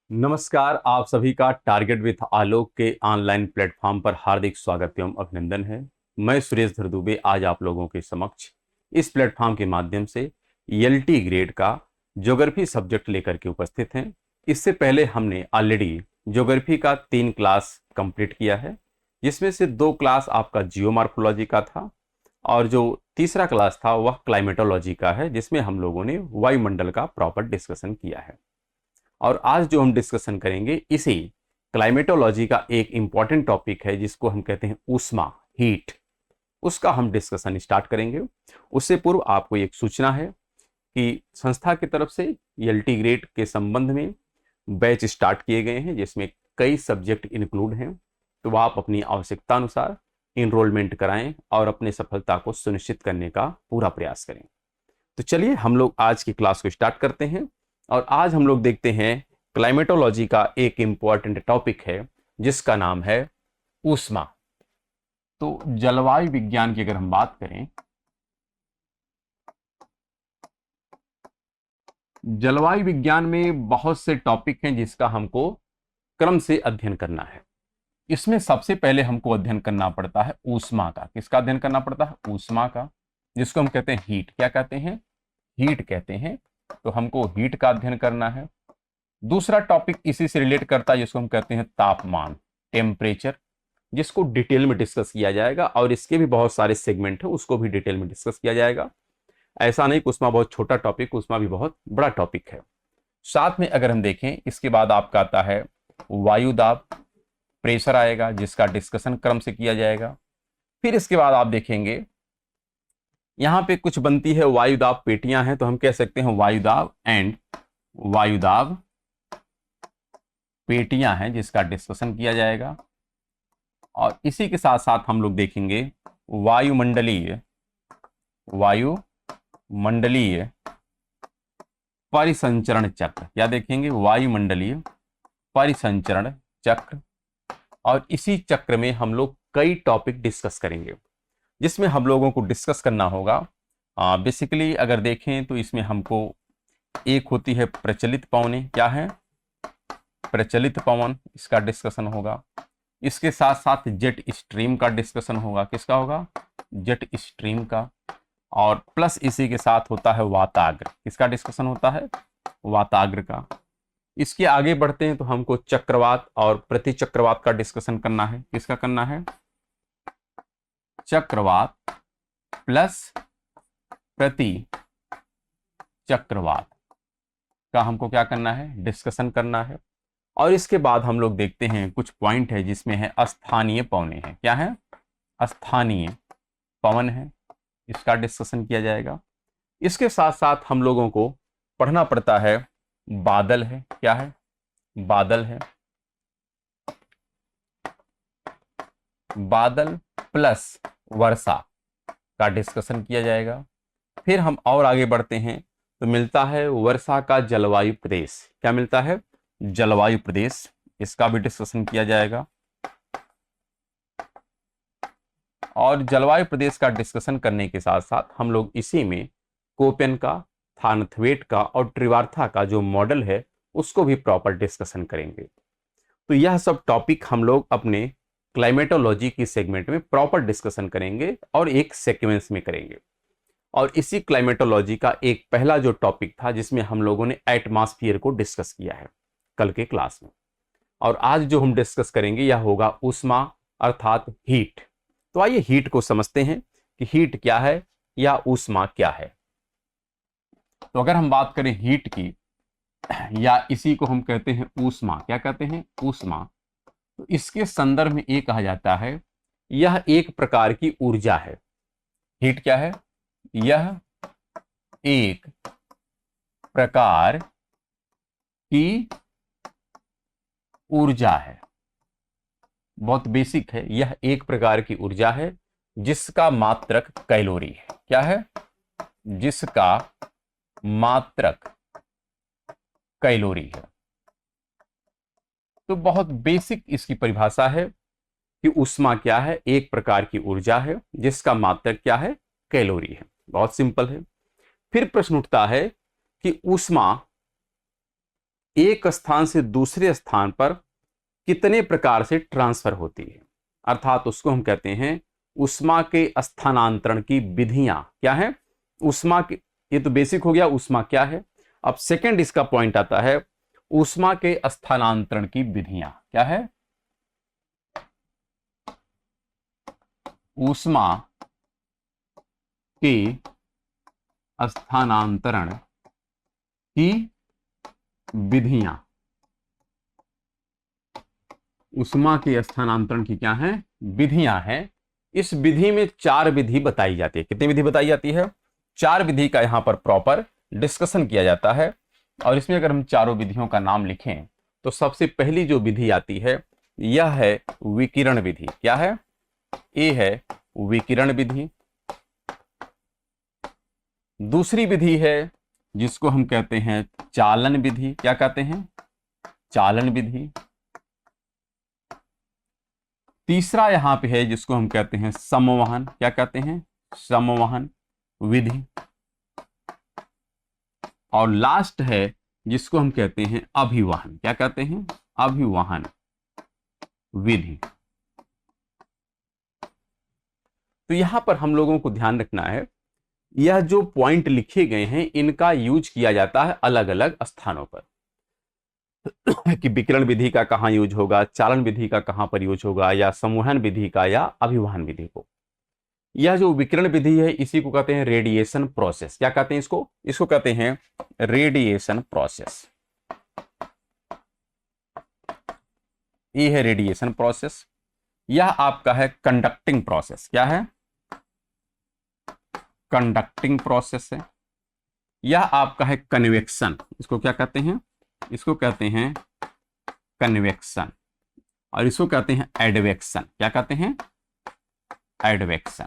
नमस्कार। आप सभी का टारगेट विथ आलोक के ऑनलाइन प्लेटफॉर्म पर हार्दिक स्वागत एवं अभिनंदन है। मैं सुरेश धर दुबे आज आप लोगों के समक्ष इस प्लेटफॉर्म के माध्यम से एलटी ग्रेड का ज्योग्राफी सब्जेक्ट लेकर के उपस्थित हैं। इससे पहले हमने ऑलरेडी ज्योग्राफी का 3 क्लास कंप्लीट किया है, जिसमें से 2 क्लास आपका जियोमॉर्फोलॉजी का था और जो तीसरा क्लास था वह क्लाइमेटोलॉजी का है, जिसमें हम लोगों ने वायुमंडल का प्रॉपर डिस्कशन किया है। और आज जो हम डिस्कशन करेंगे इसी क्लाइमेटोलॉजी का एक इंपॉर्टेंट टॉपिक है जिसको हम कहते हैं ऊष्मा, हीट। उसका हम डिस्कशन स्टार्ट करेंगे। उससे पूर्व आपको एक सूचना है कि संस्था की तरफ से एलटी ग्रेड के संबंध में बैच स्टार्ट किए गए हैं, जिसमें कई सब्जेक्ट इंक्लूड हैं। तो आप अपनी आवश्यकता अनुसार इनरोलमेंट कराएं और अपने सफलता को सुनिश्चित करने का पूरा प्रयास करें। तो चलिए हम लोग आज की क्लास को स्टार्ट करते हैं। और आज हम लोग देखते हैं क्लाइमेटोलॉजी का एक इंपॉर्टेंट टॉपिक है जिसका नाम है ऊष्मा। तो जलवायु विज्ञान की अगर हम बात करें, जलवायु विज्ञान में बहुत से टॉपिक हैं जिसका हमको क्रम से अध्ययन करना है। इसमें सबसे पहले हमको अध्ययन करना पड़ता है ऊष्मा का। किसका अध्ययन करना पड़ता है? ऊष्मा का, जिसको हम कहते हैं हीट। क्या कहते हैं? हीट कहते हैं। तो हमको हीट का अध्ययन करना है। दूसरा टॉपिक इसी से रिलेट करता है जिसको हम कहते हैं तापमान, टेम्परेचर, जिसको डिटेल में डिस्कस किया जाएगा और इसके भी बहुत सारे सेगमेंट है, उसको भी डिटेल में डिस्कस किया जाएगा। ऐसा नहीं कि उसमें बहुत छोटा टॉपिक, उसमें भी बहुत बड़ा टॉपिक है। साथ में अगर हम देखें, इसके बाद आपका आता है वायु दाब, प्रेशर आएगा, जिसका डिस्कशन क्रम से किया जाएगा। फिर इसके बाद आप देखेंगे यहां पे कुछ बनती है वायुदाब पेटियां हैं, तो हम कह सकते हैं वायुदाब एंड वायुदाब पेटियां हैं, जिसका डिस्कशन किया जाएगा। और इसी के साथ साथ हम लोग देखेंगे वायुमंडलीय परिसंचरण चक्र। क्या देखेंगे? वायुमंडलीय परिसंचरण चक्र। और इसी चक्र में हम लोग कई टॉपिक डिस्कस करेंगे, जिसमें हम लोगों को डिस्कस करना होगा। बेसिकली अगर देखें तो इसमें हमको एक होती है प्रचलित पवनें। क्या है? प्रचलित पवन, इसका डिस्कशन होगा। इसके साथ साथ जेट स्ट्रीम का डिस्कशन होगा। किसका होगा? जेट स्ट्रीम का। और प्लस इसी के साथ होता है वाताग्र। किसका डिस्कशन होता है? वाताग्र का। इसके आगे बढ़ते हैं तो हमको चक्रवात और प्रतिचक्रवात का डिस्कशन करना है। किसका करना है? चक्रवात प्लस प्रति चक्रवात का हमको क्या करना है? डिस्कशन करना है। और इसके बाद हम लोग देखते हैं कुछ पॉइंट है जिसमें है स्थानीय पवनें हैं। क्या है? स्थानीय पवन है, इसका डिस्कशन किया जाएगा। इसके साथ साथ हम लोगों को पढ़ना पड़ता है बादल है। क्या है? बादल है। बादल प्लस वर्षा का डिस्कशन किया जाएगा। फिर हम और आगे बढ़ते हैं तो मिलता है वर्षा का जलवायु प्रदेश। क्या मिलता है? जलवायु प्रदेश, इसका भी डिस्कशन किया जाएगा। और जलवायु प्रदेश का डिस्कशन करने के साथ साथ हम लोग इसी में कोपेन का, थानथवेट का और ट्रिवार्था का जो मॉडल है उसको भी प्रॉपर डिस्कशन करेंगे। तो यह सब टॉपिक हम लोग अपने क्लाइमेटोलॉजी की सेगमेंट में प्रॉपर डिस्कशन करेंगे और एक सीक्वेंस में करेंगे। और इसी क्लाइमेटोलॉजी का एक पहला जो टॉपिक था जिसमें हम लोगों ने एटमॉस्फेयर को डिस्कस किया है कल के क्लास में। और आज जो हम डिस्कस करेंगे यह होगा ऊष्मा अर्थात हीट। तो आइए हीट को समझते हैं कि हीट क्या है या ऊष्मा क्या है। तो अगर हम बात करें हीट की, या इसी को हम कहते हैं ऊष्मा। क्या कहते हैं? ऊष्मा। तो इसके संदर्भ में ये कहा जाता है यह एक प्रकार की ऊर्जा है। हीट क्या है? यह एक प्रकार की ऊर्जा है। बहुत बेसिक है। यह एक प्रकार की ऊर्जा है जिसका मात्रक कैलोरी है। क्या है? जिसका मात्रक कैलोरी है। तो बहुत बेसिक इसकी परिभाषा है कि ऊष्मा क्या है? एक प्रकार की ऊर्जा है जिसका मात्रक क्या है? कैलोरी है। बहुत सिंपल है। फिर प्रश्न उठता है कि ऊष्मा एक स्थान से दूसरे स्थान पर कितने प्रकार से ट्रांसफर होती है, अर्थात उसको हम कहते हैं ऊष्मा के स्थानांतरण की विधियां क्या है। ऊष्मा की, ये तो बेसिक हो गया ऊष्मा क्या है। अब सेकंड इसका पॉइंट आता है ऊष्मा के स्थानांतरण की विधियां क्या है। ऊष्मा के स्थानांतरण की विधियां, ऊष्मा के स्थानांतरण की क्या है, विधियां हैं। इस विधि में 4 विधि बताई जाती है। कितनी विधि बताई जाती है, 4 विधि का यहां पर प्रॉपर डिस्कशन किया जाता है। और इसमें अगर हम चारों विधियों का नाम लिखें तो सबसे पहली जो विधि आती है यह है विकिरण विधि। क्या है, ये है विकिरण विधि। दूसरी विधि है जिसको हम कहते हैं चालन विधि। क्या कहते हैं, चालन विधि। तीसरा यहां पे है जिसको हम कहते हैं समवहन। क्या कहते हैं, समवहन विधि। और लास्ट है जिसको हम कहते हैं अभिवहन। क्या कहते हैं, अभिवहन विधि। तो यहां पर हम लोगों को ध्यान रखना है, यह जो पॉइंट लिखे गए हैं इनका यूज किया जाता है अलग अलग स्थानों पर कि विकिरण विधि का कहां यूज होगा, चालन विधि का कहां पर यूज होगा, या संवहन विधि का या अभिवहन विधि को। यह जो विकिरण विधि है इसी को कहते हैं रेडिएशन प्रोसेस। क्या कहते हैं इसको, इसको कहते हैं रेडिएशन प्रोसेस। ये है रेडिएशन प्रोसेस। यह आपका है कंडक्टिंग प्रोसेस। क्या है, कंडक्टिंग प्रोसेस है। यह आपका है कन्वेक्शन। इसको क्या कहते हैं, इसको कहते हैं कन्वेक्शन। और इसको कहते हैं एडवेक्शन। क्या कहते हैं, एडवेक्शन।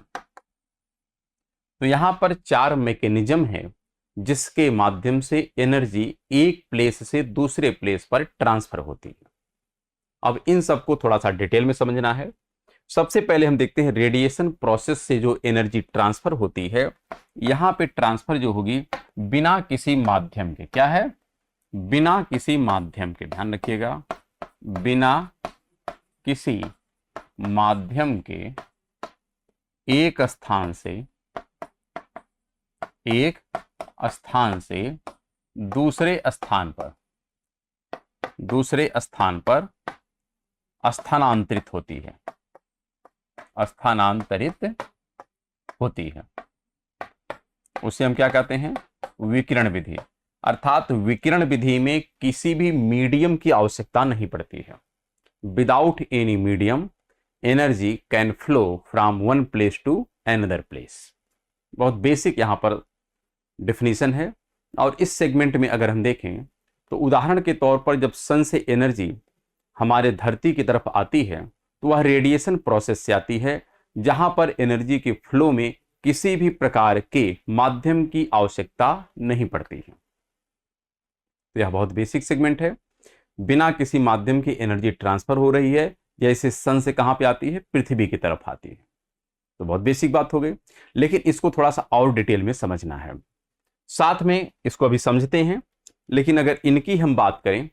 तो यहां पर 4 मैकेनिज्म है जिसके माध्यम से एनर्जी एक प्लेस से दूसरे प्लेस पर ट्रांसफर होती है। अब इन सबको थोड़ा सा डिटेल में समझना है। सबसे पहले हम देखते हैं रेडिएशन प्रोसेस से जो एनर्जी ट्रांसफर होती है, यहां पे ट्रांसफर जो होगी बिना किसी माध्यम के। क्या है, बिना किसी माध्यम के, ध्यान रखिएगा, बिना किसी माध्यम के एक स्थान से दूसरे स्थान पर स्थानांतरित होती है, स्थानांतरित होती है। उसे हम क्या कहते हैं, विकिरण विधि। अर्थात विकिरण विधि में किसी भी मीडियम की आवश्यकता नहीं पड़ती है। Without any medium energy can flow from one place to another place. बहुत बेसिक यहां पर डेफिनेशन है। और इस सेगमेंट में अगर हम देखें तो उदाहरण के तौर पर जब सन से एनर्जी हमारे धरती की तरफ आती है तो वह रेडिएशन प्रोसेस से आती है, जहां पर एनर्जी के फ्लो में किसी भी प्रकार के माध्यम की आवश्यकता नहीं पड़ती है। तो यह बहुत बेसिक सेगमेंट है। बिना किसी माध्यम की एनर्जी ट्रांसफर हो रही है, जैसे सन से कहां पे आती है, पृथ्वी की तरफ आती है। तो बहुत बेसिक बात हो गई, लेकिन इसको थोड़ा सा और डिटेल में समझना है। साथ में इसको अभी समझते हैं। लेकिन अगर इनकी हम बात करें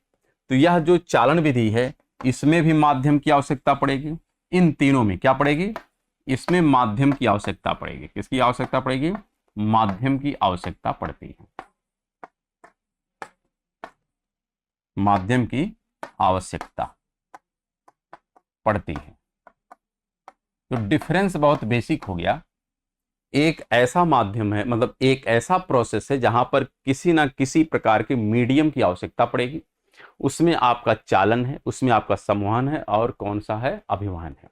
तो यह जो चालन विधि है इसमें भी माध्यम की आवश्यकता पड़ेगी। इन तीनों में क्या पड़ेगी, इसमें माध्यम की आवश्यकता पड़ेगी। किसकी आवश्यकता पड़ेगी, माध्यम की आवश्यकता पड़ती है, माध्यम की आवश्यकता पड़ती है। तो डिफरेंस बहुत बेसिक हो गया। एक ऐसा माध्यम है, मतलब एक ऐसा प्रोसेस है जहां पर किसी ना किसी प्रकार के मीडियम की आवश्यकता पड़ेगी। उसमें आपका चालन है, उसमें आपका संवहन है, और कौन सा है, अभिवहन है।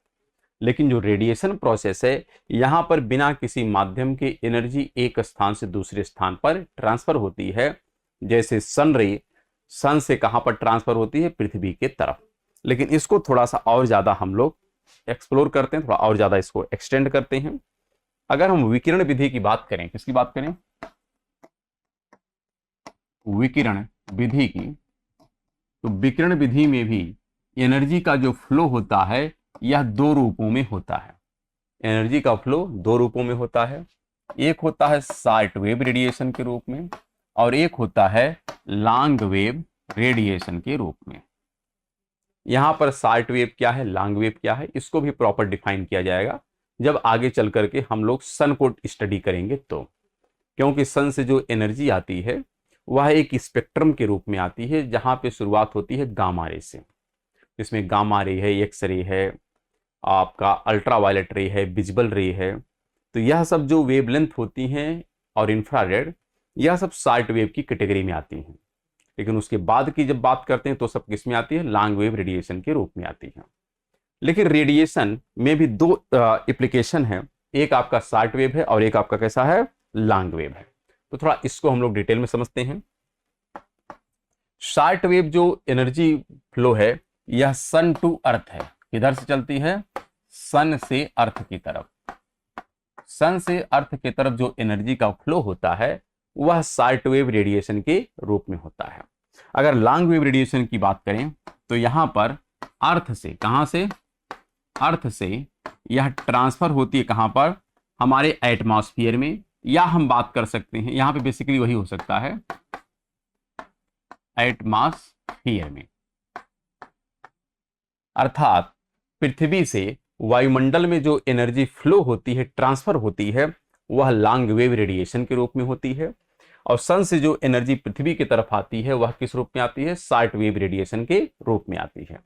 लेकिन जो रेडिएशन प्रोसेस है यहां पर बिना किसी माध्यम के एनर्जी एक स्थान से दूसरे स्थान पर ट्रांसफर होती है। जैसे सन रे सन से कहां पर ट्रांसफर होती है, पृथ्वी के तरफ। लेकिन इसको थोड़ा सा और ज्यादा हम लोग एक्सप्लोर करते हैं, थोड़ा और ज्यादा इसको एक्सटेंड करते हैं। अगर हम विकिरण विधि की बात करें, किसकी बात करें, विकिरण विधि की, तो विकिरण विधि में भी एनर्जी का जो फ्लो होता है यह 2 रूपों में होता है। एनर्जी का फ्लो 2 रूपों में होता है। एक होता है शॉर्ट वेव रेडिएशन के रूप में, और एक होता है लॉन्ग वेव रेडिएशन के रूप में। यहां पर शॉर्ट वेव क्या है, लॉन्ग वेव क्या है, इसको भी प्रॉपर डिफाइन किया जाएगा जब आगे चल करके हम लोग सन को स्टडी करेंगे तो। क्योंकि सन से जो एनर्जी आती है वह एक स्पेक्ट्रम के रूप में आती है, जहां पे शुरुआत होती है गामा रे से, जिसमें गामा रे है, एक्स रे है, आपका अल्ट्रावायलेट रे है, विजिबल रे है। तो यह सब जो वेवलेंथ होती हैं और इंफ्रारेड, यह सब शॉर्ट वेव की कैटेगरी में आती हैं। लेकिन उसके बाद की जब बात करते हैं तो सब किस में आती है, लॉन्ग वेव रेडिएशन के रूप में आती है। लेकिन रेडिएशन में भी दो एप्लीकेशन है, एक आपका शॉर्ट वेव है और एक आपका कैसा है, लॉन्ग वेव है। तो थोड़ा इसको हम लोग डिटेल में समझते हैं। शॉर्ट वेव जो एनर्जी फ्लो है यह सन टू अर्थ है। किधर से चलती है, सन से अर्थ की तरफ। सन से अर्थ की तरफ जो एनर्जी का फ्लो होता है वह शॉर्ट वेव रेडिएशन के रूप में होता है। अगर लॉन्ग वेव रेडिएशन की बात करें तो यहां पर अर्थ से, कहां से, अर्थ से यह ट्रांसफर होती है कहां पर, हमारे एटमॉस्फेयर में, या हम बात कर सकते हैं यहां पे बेसिकली वही हो सकता है, एटमॉस्फेयर में। अर्थात पृथ्वी से वायुमंडल में जो एनर्जी फ्लो होती है, ट्रांसफर होती है, वह लॉन्ग वेव रेडिएशन के रूप में होती है। और सन से जो एनर्जी पृथ्वी की तरफ आती है वह किस रूप में आती है, शॉर्ट वेव रेडिएशन के रूप में आती है।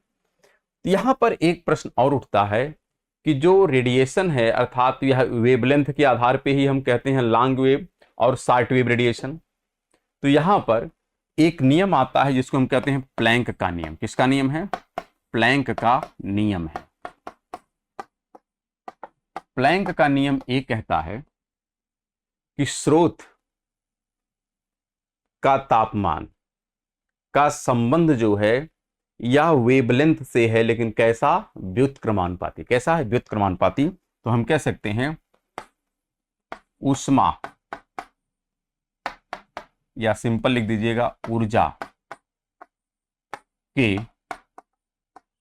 यहां पर एक प्रश्न और उठता है कि जो रेडिएशन है, अर्थात यह वेवलेंथ के आधार पे ही हम कहते हैं लॉन्ग वेव और शॉर्ट वेव रेडिएशन। तो यहां पर एक नियम आता है जिसको हम कहते हैं प्लैंक का नियम। किसका नियम है, प्लैंक का नियम है। प्लैंक का नियम ये कहता है कि स्रोत का तापमान का संबंध जो है यह वेवलेंथ से है, लेकिन कैसा, व्युत्क्रमानुपाती। कैसा है, व्युत्क्रमानुपाती। तो हम कह सकते हैं ऊष्मा, या सिंपल लिख दीजिएगा ऊर्जा के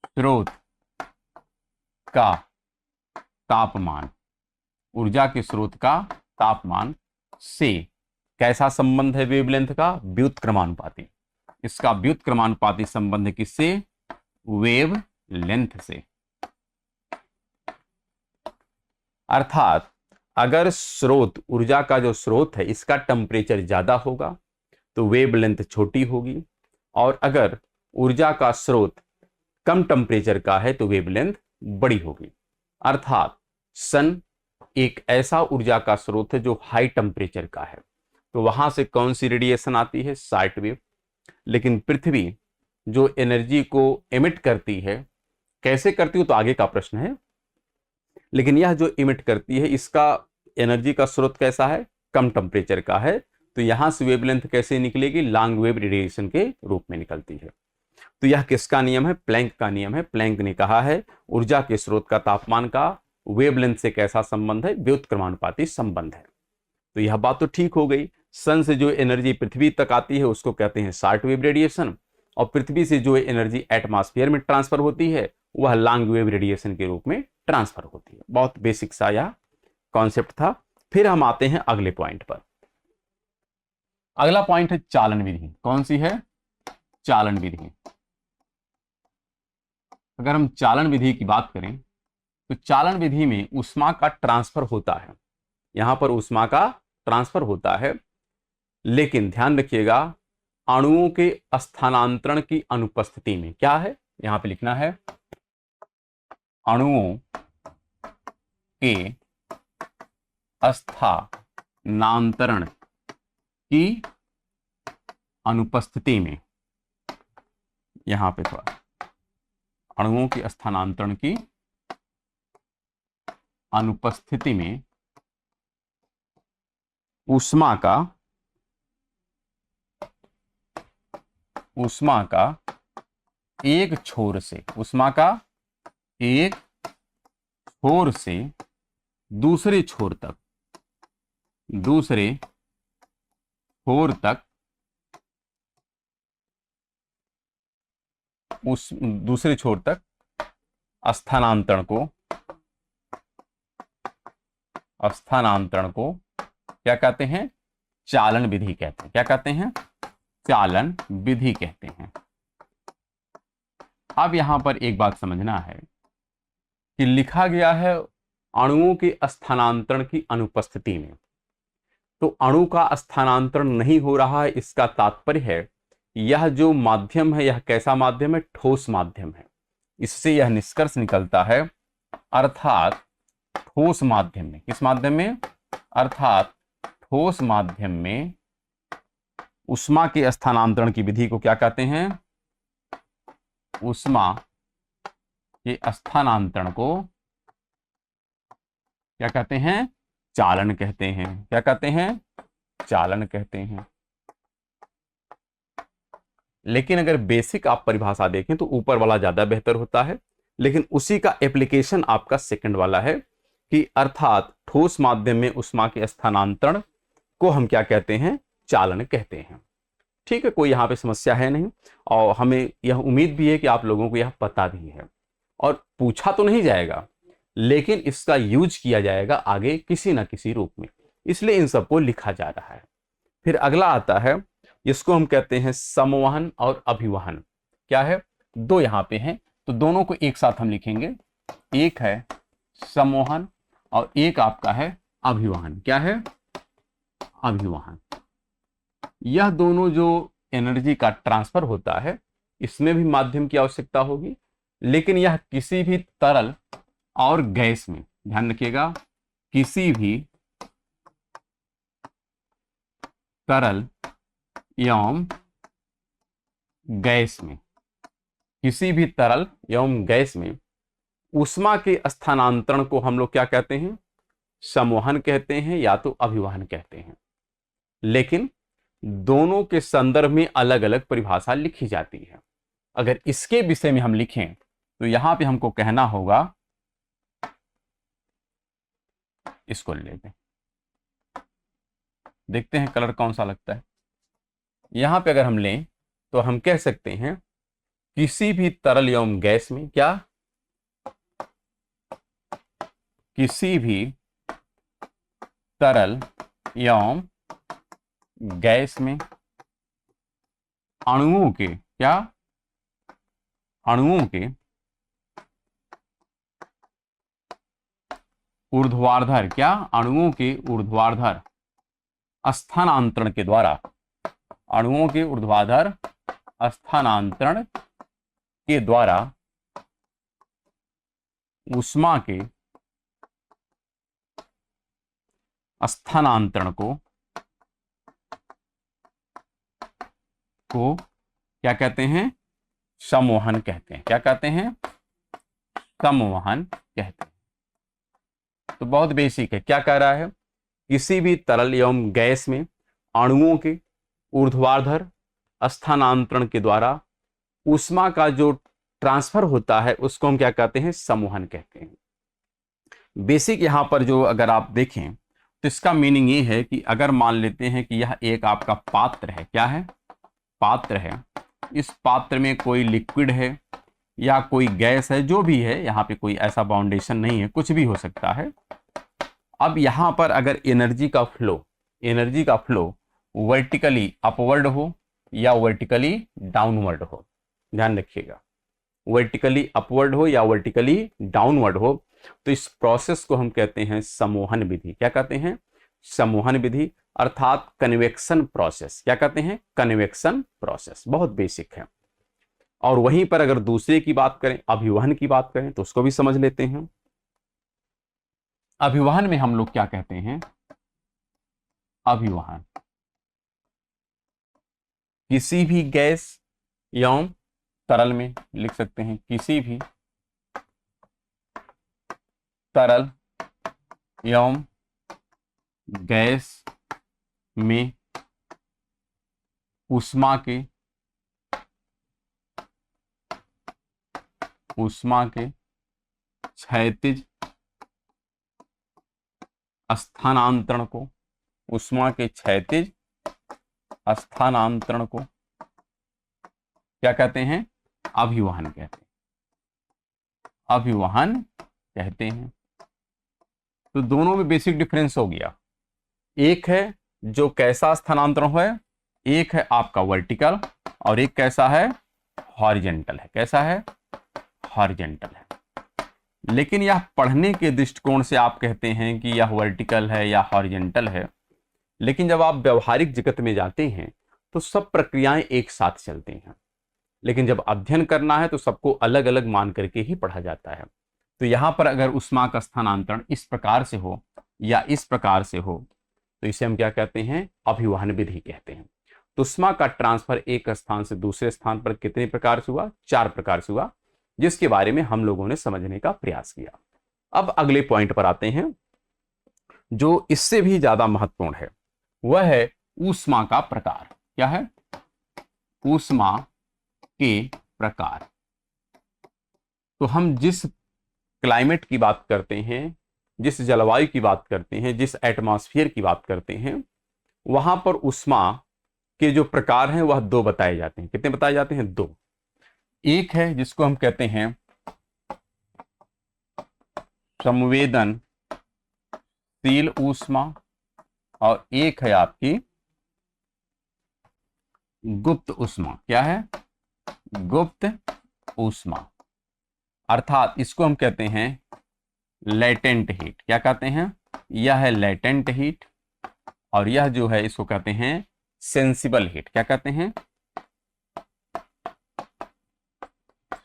स्रोत का तापमान, ऊर्जा के स्रोत का तापमान से कैसा संबंध है वेवलेंथ का, व्युत्क्रमानुपाती। इसका व्युत्क्रमानुपाती संबंध किससे, वेवलेंथ से। अर्थात अगर स्रोत, ऊर्जा का जो स्रोत है इसका टेम्परेचर ज्यादा होगा तो वेवलेंथ छोटी होगी, और अगर ऊर्जा का स्रोत कम टेम्परेचर का है तो वेवलेंथ बड़ी होगी। अर्थात सन एक ऐसा ऊर्जा का स्रोत है जो हाई टेम्परेचर का है, तो वहां से कौन सी रेडिएशन आती है, शॉर्ट वेव। लेकिन पृथ्वी जो एनर्जी को एमिट करती है, कैसे करती हो तो आगे का प्रश्न है, लेकिन यह जो इमिट करती है इसका एनर्जी का स्रोत कैसा है, कम टेम्परेचर का है, तो यहां से वेवलेंथ कैसे निकलेगी, लॉन्ग वेव रेडिएशन के रूप में निकलती है। तो यह किसका नियम है, प्लैंक का नियम है। प्लैंक ने कहा है ऊर्जा के स्रोत का तापमान का वेवलेंथ से कैसा संबंध है, व्युत्क्रमानुपाती संबंध है। तो यह बात तो ठीक हो गई। सन से जो एनर्जी पृथ्वी तक आती है उसको कहते हैं शॉर्ट वेव रेडिएशन, और पृथ्वी से जो एनर्जी एटमॉस्फेयर में ट्रांसफर होती है वह लॉन्ग वेव रेडिएशन के रूप में ट्रांसफर होती है। बहुत बेसिक सा यह कॉन्सेप्ट था। फिर हम आते हैं अगले पॉइंट पर। अगला पॉइंट है चालन विधि। कौन सी है, चालन विधि। अगर हम चालन विधि की बात करें तो चालन विधि में ऊष्मा का ट्रांसफर होता है, यहां पर ऊष्मा का ट्रांसफर होता है, लेकिन ध्यान रखिएगा अणुओं के स्थानांतरण की अनुपस्थिति में। क्या है, यहां पे लिखना है अणुओं के स्थानांतरण की अनुपस्थिति में। यहां पे थोड़ा अणुओं के स्थानांतरण की अनुपस्थिति में ऊष्मा का एक छोर से, ऊष्मा का एक छोर से दूसरे छोर तक, उस दूसरे छोर तक स्थानांतरण को क्या कहते हैं, चालन विधि कहते हैं। क्या कहते हैं, चालन विधि कहते हैं। अब यहां पर एक बात समझना है कि लिखा गया है अणुओं के स्थानांतरण की अनुपस्थिति में, तो अणु का स्थानांतरण नहीं हो रहा है, इसका तात्पर्य है यह जो माध्यम है यह कैसा माध्यम है, ठोस माध्यम है। इससे यह निष्कर्ष निकलता है, अर्थात ठोस माध्यम में, किस माध्यम में, अर्थात ठोस माध्यम में ऊष्मा के स्थानांतरण की विधि को क्या कहते हैं, ऊष्मा के स्थानांतरण को क्या कहते हैं, चालन कहते हैं। क्या कहते हैं, चालन कहते हैं। लेकिन अगर बेसिक आप परिभाषा देखें तो ऊपर वाला ज्यादा बेहतर होता है, लेकिन उसी का एप्लीकेशन आपका सेकंड वाला है कि अर्थात ठोस माध्यम में ऊष्मा के स्थानांतरण को हम क्या कहते हैं, चालन कहते हैं। ठीक है, कोई यहाँ पे समस्या है नहीं, और हमें यह उम्मीद भी है कि आप लोगों को यह पता भी है, और पूछा तो नहीं जाएगा लेकिन इसका यूज किया जाएगा आगे किसी ना किसी रूप में, इसलिए इन सबको लिखा जा रहा है। फिर अगला आता है, इसको हम कहते हैं समवहन और अभिवहन। क्या है, दो यहाँ पे हैं, तो दोनों को एक साथ हम लिखेंगे, एक है समवहन और एक आपका है अभिवहन। क्या है, अभिवहन। यह दोनों जो एनर्जी का ट्रांसफर होता है इसमें भी माध्यम की आवश्यकता होगी, लेकिन यह किसी भी तरल और गैस में, ध्यान रखिएगा, किसी भी तरल एवं गैस में, किसी भी तरल एवं गैस में ऊष्मा के स्थानांतरण को हम लोग क्या कहते हैं, संवहन कहते हैं या तो अभिवहन कहते हैं। लेकिन दोनों के संदर्भ में अलग अलग परिभाषा लिखी जाती है। अगर इसके विषय में हम लिखें तो यहां पे हमको कहना होगा, इसको लेते हैं, देखते हैं कलर कौन सा लगता है। यहां पे अगर हम लें तो हम कह सकते हैं किसी भी तरल एवं गैस में, क्या, किसी भी तरल एवं गैस में अणुओं के, क्या, अणुओं के ऊर्ध्वाधर, क्या, अणुओं के ऊर्ध्वाधर स्थानांतरण के द्वारा, अणुओं के ऊर्ध्वाधर स्थानांतरण के द्वारा ऊष्मा के स्थानांतरण को क्या कहते हैं, संवहन कहते हैं। क्या कहते हैं, संवहन कहते हैं। तो बहुत बेसिक है, क्या कह रहा है, किसी भी तरल एवं गैस में अणुओं के ऊर्ध्वाधर स्थानांतरण के द्वारा ऊष्मा का जो ट्रांसफर होता है उसको हम क्या कहते हैं, संवहन कहते हैं। बेसिक यहां पर जो अगर आप देखें तो इसका मीनिंग ये है कि अगर मान लेते हैं कि यह एक आपका पात्र है, क्या है, पात्र है, इस पात्र में कोई लिक्विड है या कोई गैस है, जो भी है, यहाँ पे कोई ऐसा बाउंडेशन नहीं है, कुछ भी हो सकता है। अब यहाँ पर अगर एनर्जी का फ्लो वर्टिकली अपवर्ड हो या वर्टिकली डाउनवर्ड हो, ध्यान रखिएगा, वर्टिकली अपवर्ड हो या वर्टिकली डाउनवर्ड हो, तो इस प्रोसेस को हम कहते हैं संवहन विधि। क्या कहते हैं, संवहन विधि, अर्थात कन्वेक्शन प्रोसेस। क्या कहते हैं, कन्वेक्शन प्रोसेस। बहुत बेसिक है। और वहीं पर अगर दूसरे की बात करें, अभिवहन की बात करें, तो उसको भी समझ लेते हैं। अभिवहन में हम लोग क्या कहते हैं, अभिवहन किसी भी गैस एवं तरल में, लिख सकते हैं किसी भी तरल एवं गैस में ऊष्मा के क्षैतिज स्थानांतरण को, ऊष्मा के क्षैतिज स्थानांतरण को क्या कहते हैं, अभिवहन कहते हैं, अभिवहन कहते हैं। तो दोनों में बेसिक डिफरेंस हो गया, एक है जो कैसा स्थानांतरण है, एक है आपका वर्टिकल और एक कैसा है, हॉरिजेंटल है। कैसा है, हॉरिजेंटल है। लेकिन यह पढ़ने के दृष्टिकोण से आप कहते हैं कि यह वर्टिकल है या हॉरिजेंटल है, लेकिन जब आप व्यवहारिक जगत में जाते हैं तो सब प्रक्रियाएं एक साथ चलती हैं। लेकिन जब अध्ययन करना है तो सबको अलग अलग मान करके ही पढ़ा जाता है। तो यहां पर अगर ऊष्मा का स्थानांतरण इस प्रकार से हो या इस प्रकार से हो तो इसे हम क्या कहते हैं, अभिवहन विधि कहते हैं। तो ऊष्मा का ट्रांसफर एक स्थान से दूसरे स्थान पर कितने प्रकार से हुआ, 4 प्रकार से हुआ, जिसके बारे में हम लोगों ने समझने का प्रयास किया। अब अगले पॉइंट पर आते हैं जो इससे भी ज्यादा महत्वपूर्ण है, वह है ऊष्मा का प्रकार। क्या है, ऊष्मा के प्रकार। तो हम जिस क्लाइमेट की बात करते हैं, जिस जलवायु की बात करते हैं, जिस एटमॉस्फेयर की बात करते हैं, वहां पर ऊष्मा के जो प्रकार हैं वह 2 बताए जाते हैं। कितने बताए जाते हैं, 2। एक है जिसको हम कहते हैं संवेदनशील ऊष्मा और एक है आपकी गुप्त ऊष्मा। क्या है, गुप्त ऊष्मा। अर्थात इसको हम कहते हैं लेटेंट हीट। क्या कहते हैं, यह है लेटेंट हीट और यह जो है इसको कहते हैं सेंसिबल हीट। क्या कहते हैं,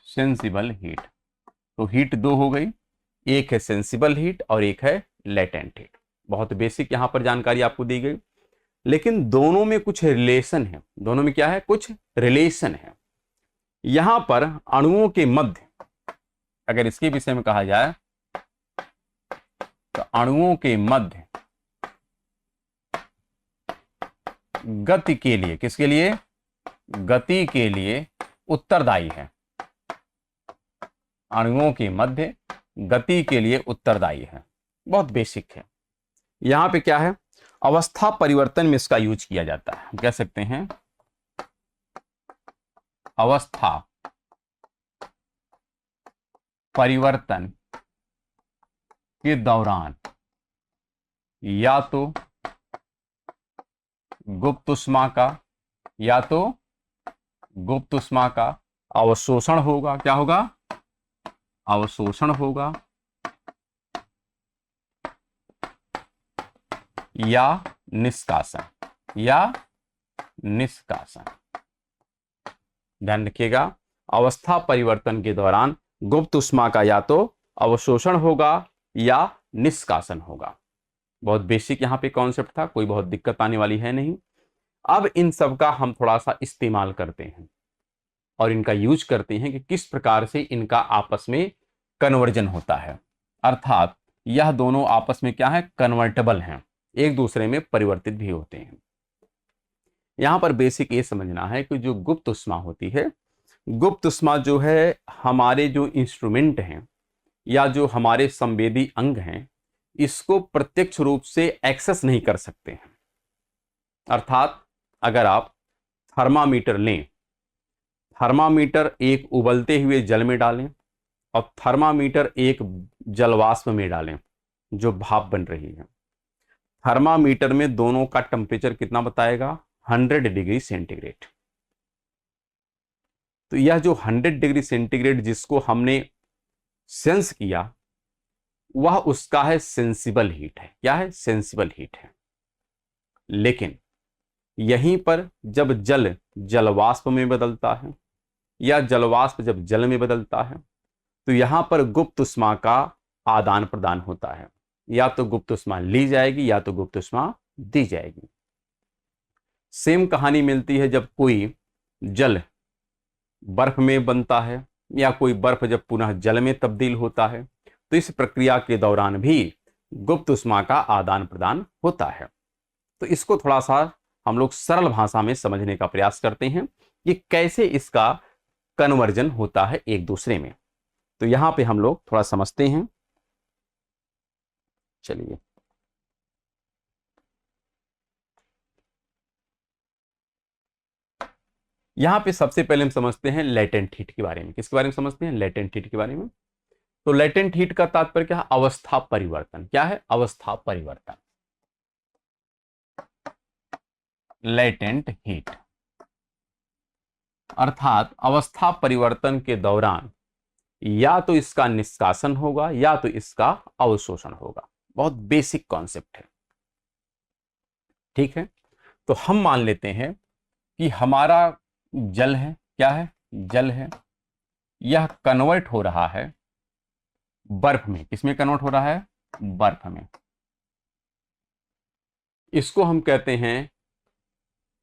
सेंसिबल हीट। तो हीट 2 हो गई, एक है सेंसिबल हीट और एक है लेटेंट हीट। बहुत बेसिक यहां पर जानकारी आपको दी गई, लेकिन दोनों में कुछ रिलेशन है। दोनों में क्या है, कुछ रिलेशन है। यहां पर अणुओं के मध्य अगर इसके विषय में कहा जाए तो अणुओं के मध्य गति के लिए, किसके लिए, गति के लिए उत्तरदायी है। अणुओं के मध्य गति के लिए उत्तरदायी है। बहुत बेसिक है। यहां पे क्या है, अवस्था परिवर्तन में इसका यूज किया जाता है। हम कह सकते हैं अवस्था परिवर्तन के दौरान या तो गुप्त ऊष्मा का या तो गुप्त ऊष्मा का अवशोषण होगा। क्या होगा, अवशोषण होगा या निष्कासन, या निष्कासन। ध्यान रखिएगा, अवस्था परिवर्तन के दौरान गुप्त ऊष्मा का या तो अवशोषण होगा या निष्कासन होगा। बहुत बेसिक यहां पे कॉन्सेप्ट था, कोई बहुत दिक्कत आने वाली है नहीं। अब इन सब का हम थोड़ा सा इस्तेमाल करते हैं और इनका यूज करते हैं कि किस प्रकार से इनका आपस में कन्वर्जन होता है। अर्थात यह दोनों आपस में क्या है, कन्वर्टेबल हैं, एक दूसरे में परिवर्तित भी होते हैं। यहां पर बेसिक ये समझना है कि जो गुप्त ऊष्मा होती है, गुप्त ऊष्मा जो है हमारे जो इंस्ट्रूमेंट हैं या जो हमारे संवेदी अंग हैं, इसको प्रत्यक्ष रूप से एक्सेस नहीं कर सकते हैं। अर्थात अगर आप थर्मामीटर लें, थर्मामीटर एक उबलते हुए जल में डालें और थर्मामीटर एक जलवाष्प में डालें जो भाप बन रही है, थर्मामीटर में दोनों का टेम्परेचर कितना बताएगा, 100 डिग्री सेंटीग्रेड। तो यह जो 100 डिग्री सेंटीग्रेड जिसको हमने सेंस किया वह उसका है सेंसिबल हीट है। क्या है, सेंसिबल हीट है। लेकिन यहीं पर जब जल जलवाष्प में बदलता है या जलवाष्प जब जल में बदलता है तो यहां पर गुप्त ऊष्मा का आदान प्रदान होता है। या तो गुप्त ऊष्मा ली जाएगी या तो गुप्त ऊष्मा दी जाएगी। सेम कहानी मिलती है जब कोई जल बर्फ में बनता है या कोई बर्फ जब पुनः जल में तब्दील होता है, तो इस प्रक्रिया के दौरान भी गुप्त ऊष्मा का आदान प्रदान होता है। तो इसको थोड़ा सा हम लोग सरल भाषा में समझने का प्रयास करते हैं कि कैसे इसका कन्वर्जन होता है एक दूसरे में। तो यहां पे हम लोग थोड़ा समझते हैं। चलिए, यहां पे सबसे पहले हम समझते हैं लेटेंट हीट के बारे में। किसके बारे में समझते हैं, लेटेंट हीट के बारे में। तो लेटेंट हीट का तात्पर्य क्या है, अवस्था परिवर्तन। क्या है, अवस्था परिवर्तन। लेटेंट हीट, अर्थात अवस्था परिवर्तन के दौरान या तो इसका निष्कासन होगा या तो इसका अवशोषण होगा। बहुत बेसिक कॉन्सेप्ट है, ठीक है। तो हम मान लेते हैं कि हमारा जल है, क्या है, जल है, यह कन्वर्ट हो रहा है बर्फ में। किसमें कन्वर्ट हो रहा है? बर्फ में। इसको हम कहते हैं,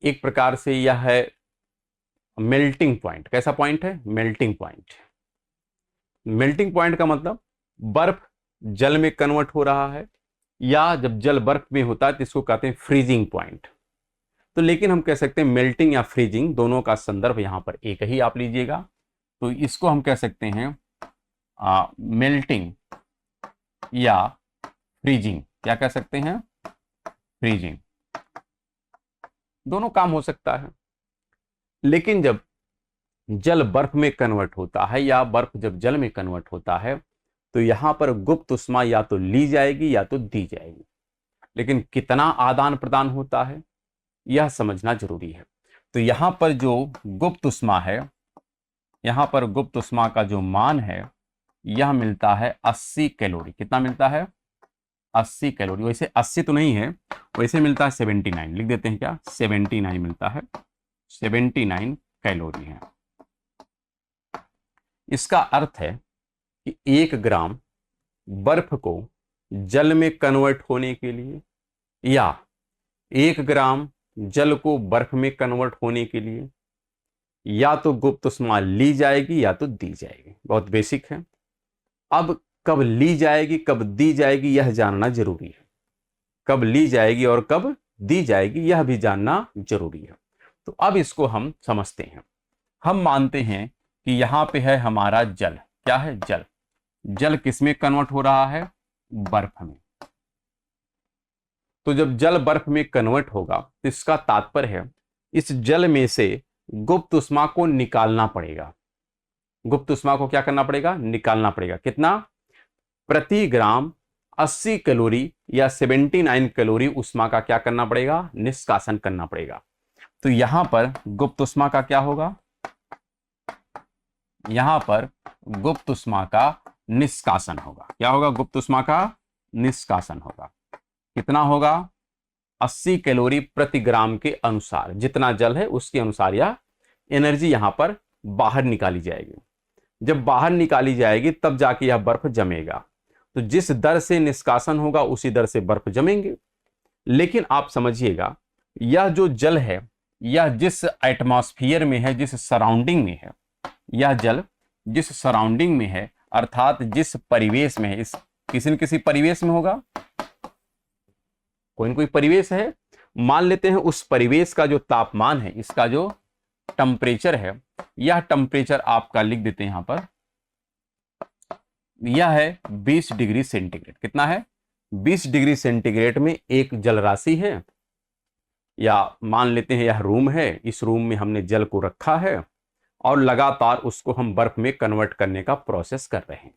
एक प्रकार से यह है मेल्टिंग पॉइंट। कैसा पॉइंट है? Melting point. मेल्टिंग पॉइंट का मतलब बर्फ जल में कन्वर्ट हो रहा है, या जब जल बर्फ में होता है तो इसको कहते हैं फ्रीजिंग पॉइंट। तो लेकिन हम कह सकते हैं मेल्टिंग या फ्रीजिंग, दोनों का संदर्भ यहां पर एक ही आप लीजिएगा। तो इसको हम कह सकते हैं मेल्टिंग या फ्रीजिंग। क्या कह सकते हैं? फ्रीजिंग। दोनों काम हो सकता है। लेकिन जब जल बर्फ में कन्वर्ट होता है या बर्फ जब जल में कन्वर्ट होता है तो यहां पर गुप्त उष्मा या तो ली जाएगी या तो दी जाएगी। लेकिन कितना आदान प्रदान होता है यह समझना जरूरी है। तो यहां पर जो गुप्त उष्मा है, यहां पर गुप्त उष्मा का जो मान है यह मिलता है 80 कैलोरी। कितना मिलता है? 80 कैलोरी। वैसे 80 तो नहीं है, वैसे मिलता है 79। लिख देते हैं क्या? 79 मिलता है, 79 कैलोरी है। इसका अर्थ है कि 1 ग्राम बर्फ को जल में कन्वर्ट होने के लिए या 1 ग्राम जल को बर्फ में कन्वर्ट होने के लिए या तो गुप्त उष्मा ली जाएगी या तो दी जाएगी। बहुत बेसिक है। अब कब ली जाएगी कब दी जाएगी यह जानना जरूरी है। कब ली जाएगी और कब दी जाएगी यह भी जानना जरूरी है। तो अब इसको हम समझते हैं। हम मानते हैं कि यहां पे है हमारा जल। क्या है? जल। जल किस में कन्वर्ट हो रहा है? बर्फ में। तो जब जल बर्फ में कन्वर्ट होगा तो इसका तात्पर्य है इस जल में से गुप्त उष्मा को निकालना पड़ेगा। गुप्त उष्मा को क्या करना पड़ेगा? निकालना पड़ेगा। कितना? प्रति ग्राम 80 कैलोरी या 79 कैलोरी उष्मा का क्या करना पड़ेगा? निष्कासन करना पड़ेगा। तो यहां पर गुप्त उष्मा का क्या होगा? यहां पर गुप्त उष्मा का निष्कासन होगा। क्या होगा? गुप्त उष्मा का निष्कासन होगा। कितना होगा? 80 कैलोरी प्रति ग्राम के अनुसार, जितना जल है उसके अनुसार यह एनर्जी यहां पर बाहर निकाली जाएगी। जब बाहर निकाली जाएगी तब जाके यह बर्फ जमेगा। तो जिस दर से निष्कासन होगा उसी दर से बर्फ जमेंगे। लेकिन आप समझिएगा, यह जो जल है यह जिस एटमॉस्फेयर में है, जिस सराउंडिंग में है, यह जल जिस सराउंडिंग में है अर्थात जिस परिवेश में है, इस किसी न किसी परिवेश में होगा, कोई न कोई परिवेश है। मान लेते हैं उस परिवेश का जो तापमान है, इसका जो टेम्परेचर है, यह टेम्परेचर आपका लिख देते हैं यहां पर, यह है 20 डिग्री सेंटीग्रेड। कितना है? 20 डिग्री सेंटीग्रेड में एक जल राशि है, या मान लेते हैं यह रूम है, इस रूम में हमने जल को रखा है और लगातार उसको हम बर्फ में कन्वर्ट करने का प्रोसेस कर रहे हैं।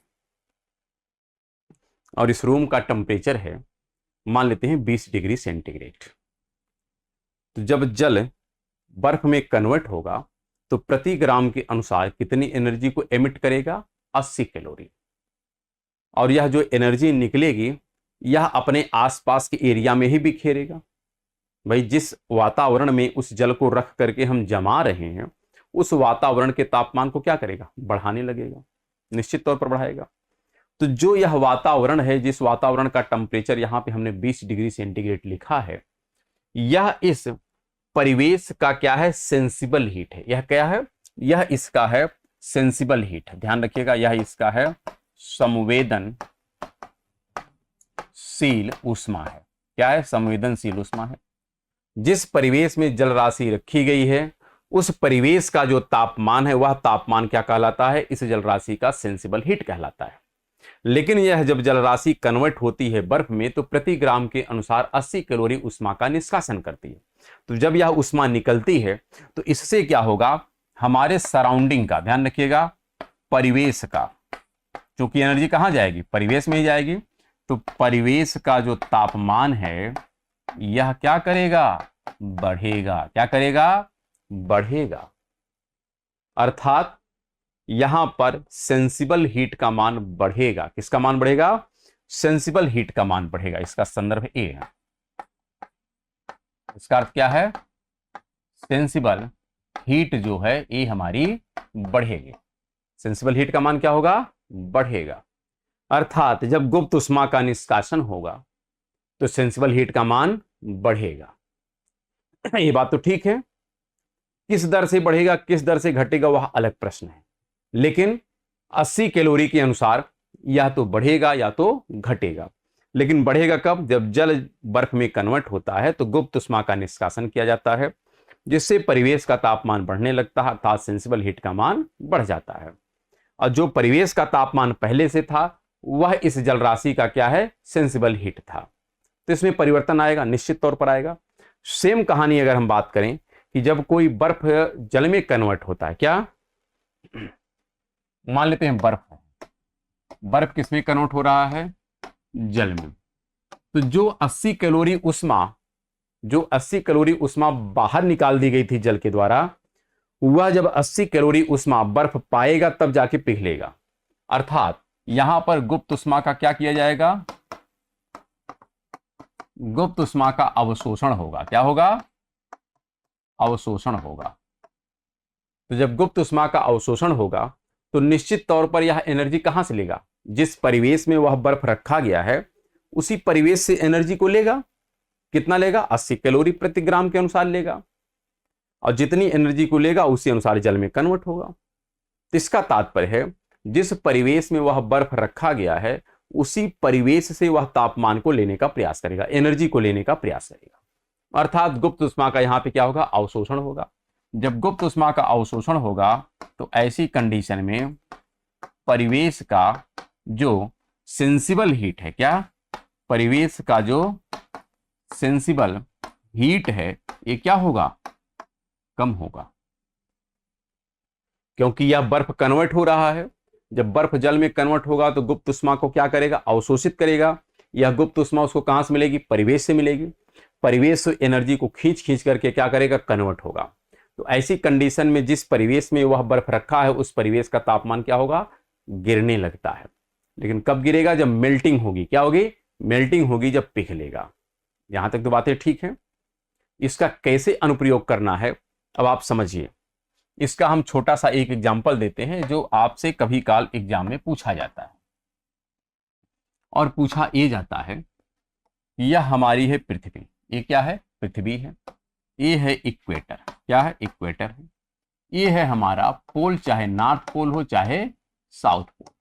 और इस रूम का टेम्परेचर है मान लेते हैं 20 डिग्री सेंटीग्रेड। तो जब जल बर्फ में कन्वर्ट होगा तो प्रति ग्राम के अनुसार कितनी एनर्जी को एमिट करेगा? 80 कैलोरी। और यह जो एनर्जी निकलेगी यह अपने आसपास के एरिया में ही बिखेरेगा। भाई जिस वातावरण में उस जल को रख करके हम जमा रहे हैं उस वातावरण के तापमान को क्या करेगा? बढ़ाने लगेगा, निश्चित तौर पर बढ़ाएगा। तो जो यह वातावरण है, जिस वातावरण का टेम्परेचर यहां पे हमने 20 डिग्री सेंटीग्रेड लिखा है, यह इस परिवेश का क्या है? सेंसिबल हीट है। यह क्या है? यह इसका है सेंसिबल हीट। ध्यान रखिएगा, यह इसका है संवेदनशील उष्मा है। क्या है? संवेदनशील उष्मा है। जिस परिवेश में जल राशि रखी गई है उस परिवेश का जो तापमान है वह तापमान क्या कहलाता है? इस जल राशि का सेंसिबल हीट कहलाता है। लेकिन यह जब जल राशि कन्वर्ट होती है बर्फ में तो प्रति ग्राम के अनुसार 80 कैलोरी उष्मा का निष्कासन करती है। तो जब यह उष्मा निकलती है तो इससे क्या होगा? हमारे सराउंडिंग का, ध्यान रखिएगा, परिवेश का, क्योंकि एनर्जी कहां जाएगी? परिवेश में ही जाएगी। तो परिवेश का जो तापमान है यह क्या करेगा? बढ़ेगा। क्या करेगा? बढ़ेगा। अर्थात यहां पर सेंसिबल हीट का मान बढ़ेगा। किसका मान बढ़ेगा? सेंसिबल हीट का मान बढ़ेगा। इसका संदर्भ ए है। इसका अर्थ क्या है? सेंसिबल हीट जो है ये हमारी बढ़ेगी। सेंसिबल हीट का मान क्या होगा? बढ़ेगा। अर्थात जब गुप्त उष्मा का निष्कासन होगा तो सेंसिबल हीट का मान बढ़ेगा। ये बात तो ठीक है। किस दर से बढ़ेगा, किस दर से घटेगा, वह अलग प्रश्न है। लेकिन 80 कैलोरी के अनुसार या तो बढ़ेगा या तो घटेगा। लेकिन बढ़ेगा कब? जब जल बर्फ में कन्वर्ट होता है तो गुप्त उष्मा का निष्कासन किया जाता है, जिससे परिवेश का तापमान बढ़ने लगता है, अर्थात सेंसिबल हीट का मान बढ़ जाता है। और जो परिवेश का तापमान पहले से था वह इस जल राशि का क्या है? सेंसिबल हीट था। तो इसमें परिवर्तन आएगा, निश्चित तौर पर आएगा। सेम कहानी अगर हम बात करें कि जब कोई बर्फ जल में कन्वर्ट होता है, क्या मान लेते हैं बर्फ है, बर्फ किस में कन्वर्ट हो रहा है? जल में। तो जो 80 कैलोरी उष्मा बाहर निकाल दी गई थी जल के द्वारा, वह जब 80 कैलोरी उष्मा बर्फ पाएगा तब जाके पिघलेगा। अर्थात यहां पर गुप्त उष्मा का क्या किया जाएगा? गुप्त उष्मा का अवशोषण होगा। क्या होगा? अवशोषण होगा। तो जब गुप्त उष्मा का अवशोषण होगा तो निश्चित तौर पर यह एनर्जी कहां से लेगा? जिस परिवेश में वह बर्फ रखा गया है उसी परिवेश से एनर्जी को लेगा। कितना लेगा? 80 कैलोरी प्रति ग्राम के अनुसार लेगा। और जितनी एनर्जी को लेगा उसी अनुसार जल में कन्वर्ट होगा। तो इसका तात्पर्य है जिस परिवेश में वह बर्फ रखा गया है उसी परिवेश से वह तापमान को लेने का प्रयास करेगा, एनर्जी को लेने का प्रयास करेगा। अर्थात गुप्त उष्मा का यहां पे क्या होगा? अवशोषण होगा। जब गुप्त उष्मा का अवशोषण होगा तो ऐसी कंडीशन में परिवेश का जो सेंसिबल हीट है, क्या परिवेश का जो सेंसिबल हीट है ये क्या होगा? कम होगा। क्योंकि यह बर्फ कन्वर्ट हो रहा है। जब बर्फ जल में कन्वर्ट होगा तो गुप्त उष्मा को क्या करेगा? अवशोषित करेगा। यह गुप्त उष्मा उसको कहां से मिलेगी? परिवेश से मिलेगी। परिवेश से एनर्जी को खींच खींच करके क्या करेगा? कन्वर्ट होगा। तो ऐसी कंडीशन में जिस परिवेश में वह बर्फ रखा है उस परिवेश का तापमान क्या होगा? गिरने लगता है। लेकिन कब गिरेगा? जब मेल्टिंग होगी। क्या होगी? मेल्टिंग होगी, जब पिघलेगा। यहां तक तो बातें ठीक है। इसका कैसे अनुप्रयोग करना है अब आप समझिए। इसका हम छोटा सा एक एग्जाम्पल देते हैं जो आपसे कभी काल एग्जाम में पूछा जाता है। और पूछा ये जाता है यह हमारी है पृथ्वी। ये क्या है? पृथ्वी है। ये है इक्वेटर। क्या है? इक्वेटर है। ये है हमारा पोल, चाहे नॉर्थ पोल हो चाहे साउथ पोल।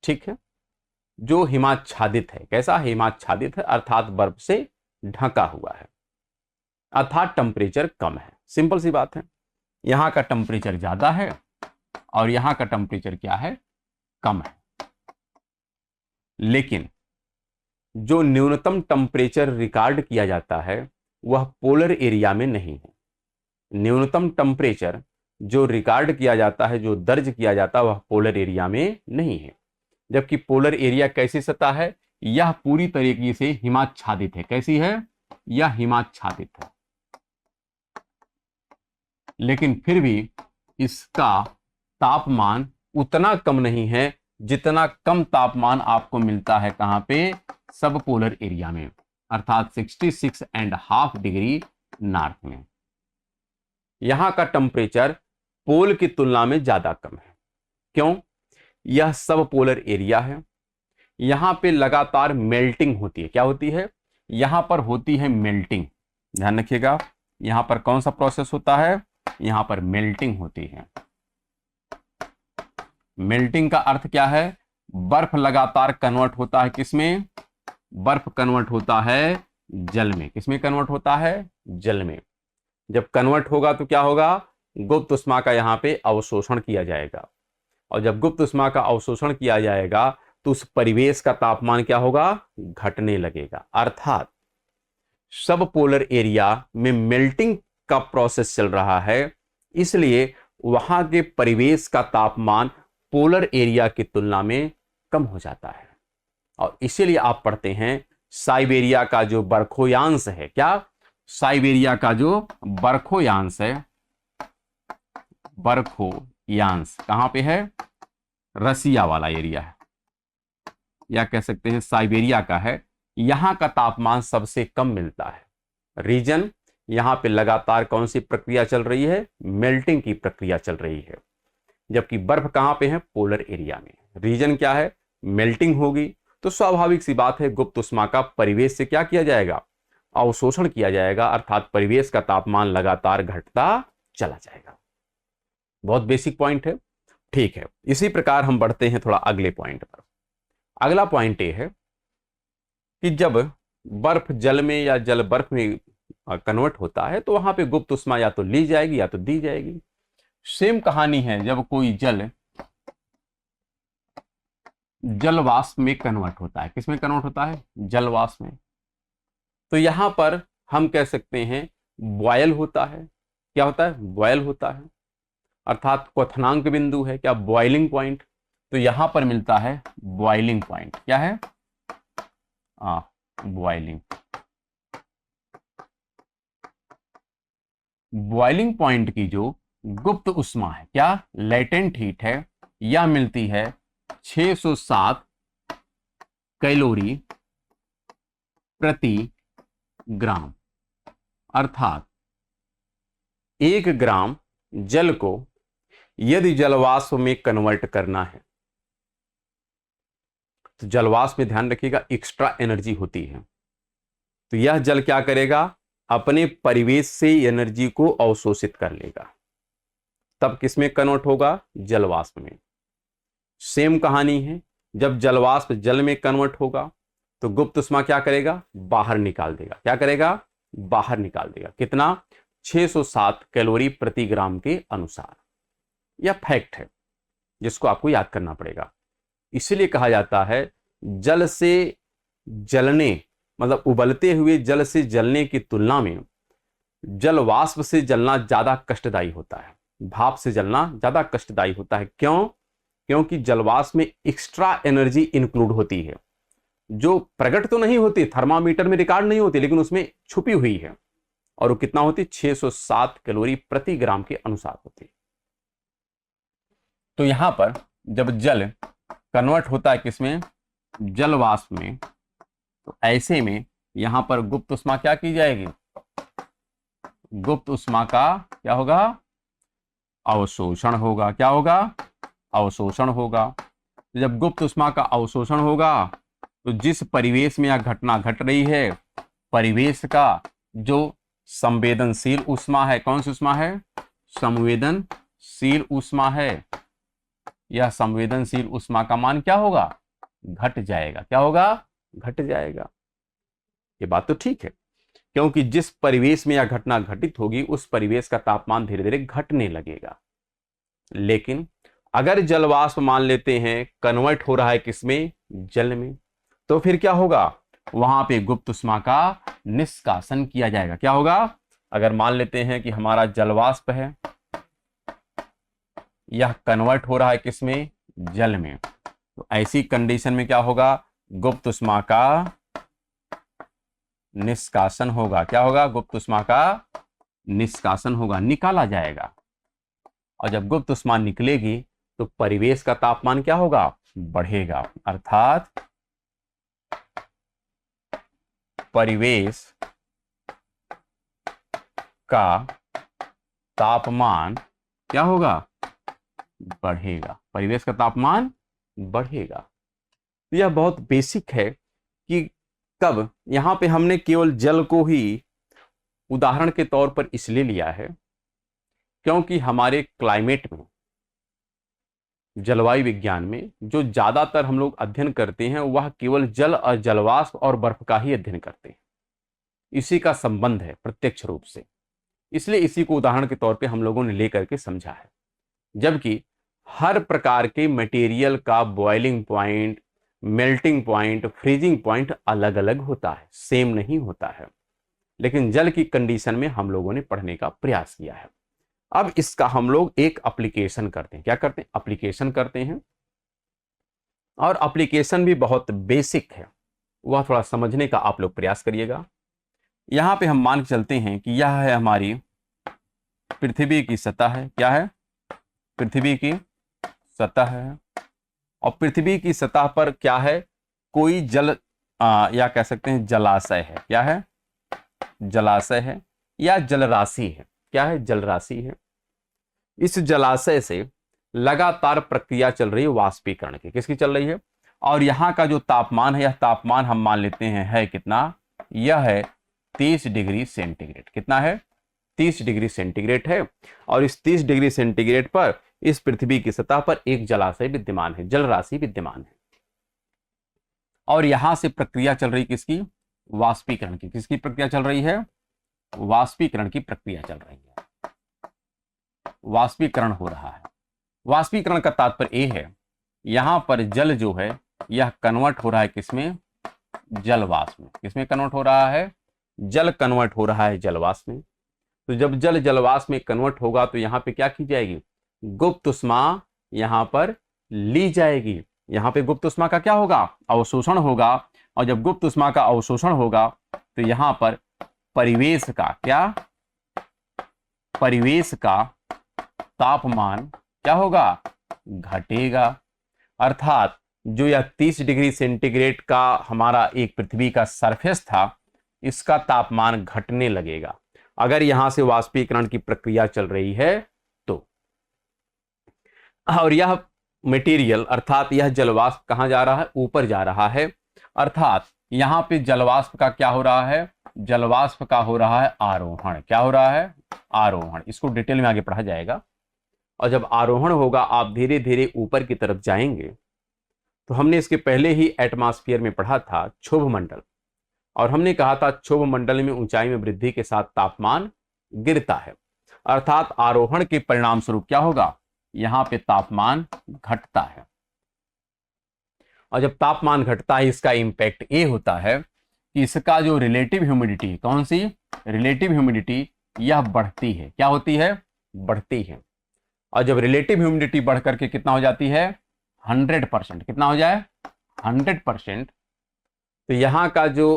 ठीक है। जो हिमाच्छादित है। कैसा? हिमाच्छादित है, अर्थात बर्फ से ढका हुआ है, अर्थात टेम्परेचर कम है। सिंपल सी बात है। यहां का टेम्परेचर ज्यादा है और यहां का टेम्परेचर क्या है? कम है। लेकिन जो न्यूनतम टेम्परेचर रिकॉर्ड किया जाता है वह पोलर एरिया में नहीं है। न्यूनतम टेम्परेचर जो रिकॉर्ड किया जाता है, जो दर्ज किया जाता है, वह पोलर एरिया में नहीं है। जबकि पोलर एरिया कैसी सतह है? यह पूरी तरीके से हिमाच्छादित है। कैसी है? यह हिमाच्छादित है। लेकिन फिर भी इसका तापमान उतना कम नहीं है जितना कम तापमान आपको मिलता है कहां पे? सब पोलर एरिया में, अर्थात 66.5 डिग्री नॉर्थ में। यहां का टेम्परेचर पोल की तुलना में ज्यादा कम है। क्यों? यह सब पोलर एरिया है। यहां पे लगातार मेल्टिंग होती है। क्या होती है? यहां पर होती है मेल्टिंग। ध्यान रखिएगा, यहां पर कौन सा प्रोसेस होता है? यहां पर मेल्टिंग होती है। मेल्टिंग का अर्थ क्या है? बर्फ लगातार कन्वर्ट होता है किसमें? बर्फ कन्वर्ट होता है जल में। किसमें कन्वर्ट होता है? जल में। जब कन्वर्ट होगा तो क्या होगा? गुप्त उष्मा का यहां पे अवशोषण किया जाएगा। और जब गुप्त उष्मा का अवशोषण किया जाएगा तो उस परिवेश का तापमान क्या होगा? घटने लगेगा। अर्थात सब पोलर एरिया में मेल्टिंग का प्रोसेस चल रहा है, इसलिए वहां के परिवेश का तापमान पोलर एरिया की तुलना में कम हो जाता है। और इसीलिए आप पढ़ते हैं साइबेरिया का जो बर्फोयांश है, क्या साइबेरिया का जो बर्खोयांश है, बर्खोयांश कहां पे है? रसिया वाला एरिया है, या कह सकते हैं साइबेरिया का है। यहां का तापमान सबसे कम मिलता है। रीजन, यहां पे लगातार कौन सी प्रक्रिया चल रही है? मेल्टिंग की प्रक्रिया चल रही है। जबकि बर्फ कहां पे है? पोलर एरिया में। रीजन क्या है? मेल्टिंग होगी, तो स्वाभाविक सी बात है गुप्त उष्मा का परिवेश से क्या किया जाएगा? अवशोषण किया जाएगा, अर्थात परिवेश का तापमान लगातार घटता चला जाएगा। बहुत बेसिक पॉइंट है, ठीक है। इसी प्रकार हम बढ़ते हैं थोड़ा अगले पॉइंट पर। अगला पॉइंट ये है कि जब बर्फ जल में या जल बर्फ में कन्वर्ट होता है तो वहां पे गुप्त उष्मा या तो ली जाएगी या तो दी जाएगी। सेम कहानी है जब कोई जल वाष्प में कन्वर्ट होता है। किसमें कन्वर्ट होता है? जल वाष्प में। तो यहां पर हम कह सकते हैं बॉयल होता है। क्या होता है? बॉयल होता है, अर्थात क्वथनांक बिंदु है क्या? Boiling point. तो यहां पर मिलता है बॉइलिंग पॉइंट। क्या है? बॉइलिंग। बॉइलिंग पॉइंट की जो गुप्त उष्मा है, क्या? लेटेंट हीट है, यह मिलती है 607 कैलोरी प्रति ग्राम। अर्थात 1 ग्राम जल को यदि जलवाष्प में कन्वर्ट करना है तो जलवाष्प में ध्यान रखिएगा एक्स्ट्रा एनर्जी होती है। तो यह जल क्या करेगा? अपने परिवेश से एनर्जी को अवशोषित कर लेगा, तब किसमें कन्वर्ट होगा? जलवाष्प में। सेम कहानी है, जब जलवाष्प जल में कन्वर्ट होगा तो गुप्त उष्मा क्या करेगा? बाहर निकाल देगा। क्या करेगा? बाहर निकाल देगा। कितना? 607 कैलोरी प्रति ग्राम के अनुसार। यह फैक्ट है जिसको आपको याद करना पड़ेगा। इसलिए कहा जाता है जल से जलने, मतलब उबलते हुए जल से जलने की तुलना में जल वाष्प से जलना ज्यादा कष्टदायी होता है, भाप से जलना ज्यादा कष्टदायी होता है। क्यों? क्योंकि जलवाष्प में एक्स्ट्रा एनर्जी इंक्लूड होती है, जो प्रकट तो नहीं होती, थर्मामीटर में रिकॉर्ड नहीं होती, लेकिन उसमें छुपी हुई है। और वो कितना होती? 607 कैलोरी प्रति ग्राम के अनुसार होती। तो यहां पर जब जल कन्वर्ट होता है किसमें? जल वाष्प में, तो ऐसे में यहां पर गुप्त उष्मा क्या की जाएगी? गुप्त उष्मा का क्या होगा? अवशोषण होगा। क्या होगा? अवशोषण होगा। जब गुप्त उष्मा का अवशोषण होगा तो जिस परिवेश में यह घटना घट रही है, परिवेश का जो संवेदनशील उष्मा है, कौन सी उष्मा है? संवेदनशील उष्मा है। यह संवेदनशील उष्मा का मान क्या होगा? घट जाएगा। क्या होगा? घट जाएगा। ये बात तो ठीक है, क्योंकि जिस परिवेश में यह घटना घटित होगी उस परिवेश का तापमान धीरे धीरे घटने लगेगा। लेकिन अगर जलवाष्प मान लेते हैं कन्वर्ट हो रहा है किसमें? जल में, तो फिर क्या होगा? वहां पे गुप्त उष्मा का निष्कासन किया जाएगा। क्या होगा? अगर मान लेते हैं कि हमारा जलवाष्प है, यह कन्वर्ट हो रहा है किसमें? जल में, तो ऐसी कंडीशन में क्या होगा? गुप्त उष्मा का निष्कासन होगा। क्या होगा? गुप्त उष्मा का निष्कासन होगा, निकाला जाएगा। और जब गुप्त उष्मा निकलेगी तो परिवेश का तापमान क्या होगा? बढ़ेगा। अर्थात परिवेश का तापमान क्या होगा? बढ़ेगा। परिवेश का तापमान बढ़ेगा। तो यह बहुत बेसिक है कि कब, यहां पे हमने केवल जल को ही उदाहरण के तौर पर इसलिए लिया है क्योंकि हमारे क्लाइमेट में, जलवायु विज्ञान में जो ज्यादातर हम लोग अध्ययन करते हैं वह केवल जल और जलवाष्प और बर्फ का ही अध्ययन करते हैं। इसी का संबंध है प्रत्यक्ष रूप से, इसलिए इसी को उदाहरण के तौर पे हम लोगों ने लेकर के समझा है। जबकि हर प्रकार के मटेरियल का boiling point, melting point, freezing point अलग अलग होता है, सेम नहीं होता है। लेकिन जल की कंडीशन में हम लोगों ने पढ़ने का प्रयास किया है। अब इसका हम लोग एक एप्लीकेशन करते हैं। क्या करते हैं? एप्लीकेशन करते हैं। और एप्लीकेशन भी बहुत बेसिक है, वह थोड़ा समझने का आप लोग प्रयास करिएगा। यहां पे हम मान के चलते हैं कि यह है हमारी पृथ्वी की सतह है। क्या है? पृथ्वी की सतह है। और पृथ्वी की सतह पर क्या है? कोई जल या कह सकते हैं जलाशय है। क्या है? जलाशय है या जलराशि है। क्या है? जलराशि है। इस जलाशय से लगातार प्रक्रिया चल रही है वाष्पीकरण की। किसकी चल रही है? और यहाँ का जो तापमान है, यह तापमान हम मान लेते हैं है कितना? यह है 30 डिग्री सेंटीग्रेड। कितना है? 30 डिग्री सेंटीग्रेड है। और इस 30 डिग्री सेंटीग्रेड पर इस पृथ्वी की सतह पर एक जलाशय विद्यमान है, जलराशि विद्यमान है। और यहां से प्रक्रिया चल रही किसकी? वाष्पीकरण की। किसकी प्रक्रिया चल रही है? वाष्पीकरण की प्रक्रिया चल रही है। वाष्पीकरण हो रहा है। वाष्पीकरण का तात्पर्य यह है, यहां पर जल जो है यह कन्वर्ट हो रहा है किसमें? जलवाष्प में। किसमें कन्वर्ट हो रहा है? जल कन्वर्ट हो रहा है जलवाष्प में। तो जब जल जलवाष्प में कन्वर्ट होगा तो यहां पे क्या की जाएगी? गुप्त उष्मा यहां पर ली जाएगी। यहां पे गुप्त उष्मा का क्या होगा? अवशोषण होगा। और जब गुप्त उष्मा का अवशोषण होगा तो यहां पर परिवेश का क्या? परिवेश का तापमान क्या होगा? घटेगा। अर्थात जो यह 30 डिग्री सेंटीग्रेड का हमारा एक पृथ्वी का सरफेस था, इसका तापमान घटने लगेगा अगर यहां से वाष्पीकरण की प्रक्रिया चल रही है तो। और यह मटेरियल अर्थात यह जलवाष्प कहां जा रहा है? ऊपर जा रहा है। अर्थात यहां पे जलवाष्प का क्या हो रहा है? जलवाष्प का हो रहा है आरोहण। क्या हो रहा है? आरोहण। इसको डिटेल में आगे पढ़ा जाएगा। और जब आरोहण होगा, आप धीरे धीरे ऊपर की तरफ जाएंगे। तो हमने इसके पहले ही एटमॉस्फेयर में पढ़ा था क्षोभ मंडल, और हमने कहा था क्षोभ मंडल में ऊंचाई में वृद्धि के साथ तापमान गिरता है। अर्थात आरोहण के परिणाम स्वरूप क्या होगा? यहां पे तापमान घटता है। और जब तापमान घटता है, इसका इंपैक्ट ये होता है कि इसका जो रिलेटिव ह्यूमिडिटी, कौन सी? रिलेटिव ह्यूमिडिटी, यह बढ़ती है। क्या होती है? बढ़ती है। और जब रिलेटिव ह्यूमिडिटी बढ़ करके कितना हो जाती है? 100%। कितना हो जाए? 100%। तो यहां का जो